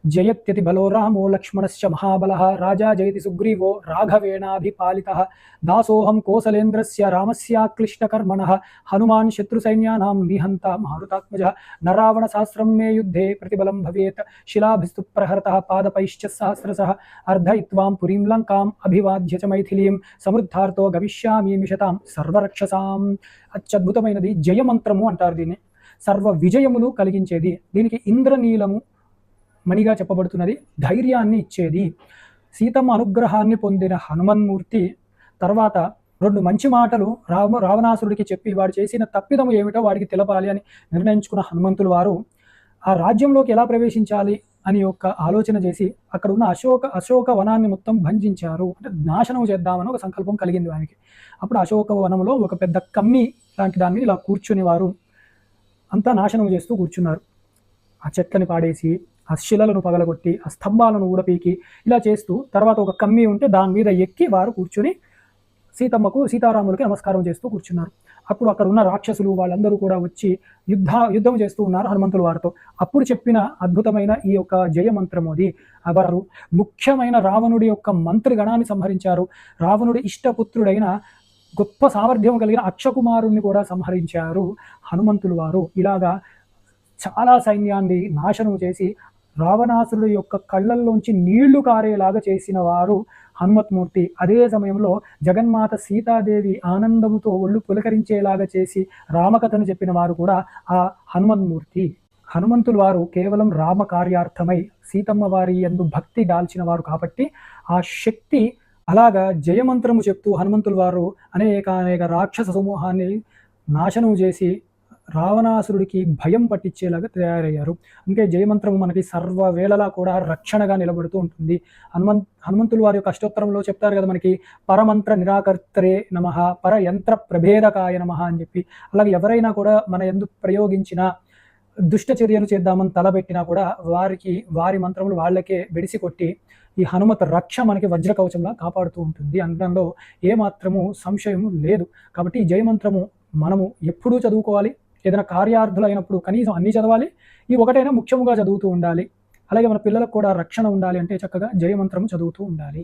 జయత్యతి బలో రామో లక్ష్మణశ్చ మహాబలః రాజా జయతి సుగ్రీవో రాఘవేణాభిపాలితః దాసోహం కోసలేంద్రస్య రామస్యాక్లిష్టకర్మణః హనుమాన్ శత్రుసైన్యానాం నిహంత మారుతాత్మజः నరావణ సహస్రం మే యుద్ధే ప్రతిబలం భవేత్ శిలాభిస్తు ప్రహరతః పాదపైశ్చ సహస్రశః అర్ధయిత్వాం పురీం లంకాం అభివాద్య చ మైథిలీం సమృద్ధార్థో గమిష్యామి మిషతాం సర్వరక్షసాం. అత్యద్భుతమైనది జయమంత్రము అంటారు దీన్ని. సర్వ విజయములు కలిగించేది. దీనికి ఇంద్రనీలము మణిగా చెప్పబడుతున్నది. ధైర్యాన్ని ఇచ్చేది. సీతమ్మ అనుగ్రహాన్ని పొందిన హనుమన్మూర్తి తర్వాత రెండు మంచి మాటలు రావణాసురుడికి చెప్పి వాడు చేసిన తప్పిదము ఏమిటో వాడికి తెలపాలి అని నిర్ణయించుకున్న హనుమంతులు వారు ఆ రాజ్యంలోకి ఎలా ప్రవేశించాలి అని ఒక ఆలోచన చేసి అక్కడ ఉన్న అశోక వనాన్ని మొత్తం భంజించారు. అంటే నాశనం చేద్దామని ఒక సంకల్పం కలిగింది వానికి. అప్పుడు అశోక వనంలో ఒక పెద్ద కమ్మి లాంటి దాన్ని ఇలా కూర్చుని వారు అంతా నాశనం చేస్తూ కూర్చున్నారు. ఆ చెట్లని పాడేసి, ఆ శిలలను పగలగొట్టి, ఆ స్తంభాలను ఊడపీకి ఇలా చేస్తూ తర్వాత ఒక కమ్మి ఉంటే దాని మీద ఎక్కి వారు కూర్చుని సీతారాములకి నమస్కారం చేస్తూ కూర్చున్నారు. అప్పుడు అక్కడ ఉన్న రాక్షసులు వాళ్ళందరూ కూడా వచ్చి యుద్ధం చేస్తూ ఉన్నారు హనుమంతుల వారితో. అప్పుడు చెప్పిన అద్భుతమైన ఈ యొక్క జయమంత్రము అది. వారు ముఖ్యమైన రావణుడి యొక్క మంత్రిగణాన్ని సంహరించారు. రావణుడి ఇష్టపుత్రుడైన గొప్ప సామర్థ్యం కలిగిన అక్షకుమారుణ్ణి కూడా సంహరించారు హనుమంతులు వారు. ఇలాగా చాలా సైన్యాన్ని నాశనం చేసి రావణాసురుడు యొక్క కళ్ళల్లోంచి నీళ్లు కారేలాగా చేసిన వారు హనుమత్మూర్తి. అదే సమయంలో జగన్మాత సీతాదేవి ఆనందముతో ఒళ్ళు పులకరించేలాగా చేసి రామకథను చెప్పిన వారు కూడా ఆ హనుమన్మూర్తి. హనుమంతులు వారు కేవలం రామ కార్యార్థమై సీతమ్మ వారి యందు భక్తి దాల్చిన వారు కాబట్టి ఆ శక్తి అలాగా జయమంత్రము చెప్తూ హనుమంతుల వారు అనేక రాక్షస సమూహాన్ని నాశనం చేసి రావణాసురుడికి భయం పట్టించేలాగా తయారయ్యారు. అంటే జయమంత్రము మనకి సర్వవేళలా కూడా రక్షణగా నిలబడుతూ ఉంటుంది. హనుమంతులు వారి యొక్క అష్టోత్తరంలో చెప్తారు కదా మనకి, పరమంత్ర నిరాకర్తరే నమః, పరయంత్ర ప్రభేదకాయ నమః అని చెప్పి. అలాగే ఎవరైనా కూడా మన యందు ప్రయోగించిన దుష్ట చర్యలు చేద్దామని తలబెట్టినా కూడా వారి మంత్రములు వాళ్ళకే బెడిసి కొట్టి ఈ హనుమత రక్ష మనకి వజ్రకవచంలా కాపాడుతూ ఉంటుంది అనడంలో ఏమాత్రము సంశయము లేదు. కాబట్టి ఈ జయమంత్రము మనము ఎప్పుడూ చదువుకోవాలి. ఏదైనా కార్యార్థులు అయినప్పుడు కనీసం అన్ని చదవాలి. ఈ ఒకటైనా ముఖ్యముగా చదువుతూ ఉండాలి. అలాగే మన పిల్లలకు కూడా రక్షణ ఉండాలి అంటే చక్కగా జయమంత్రము చదువుతూ ఉండాలి.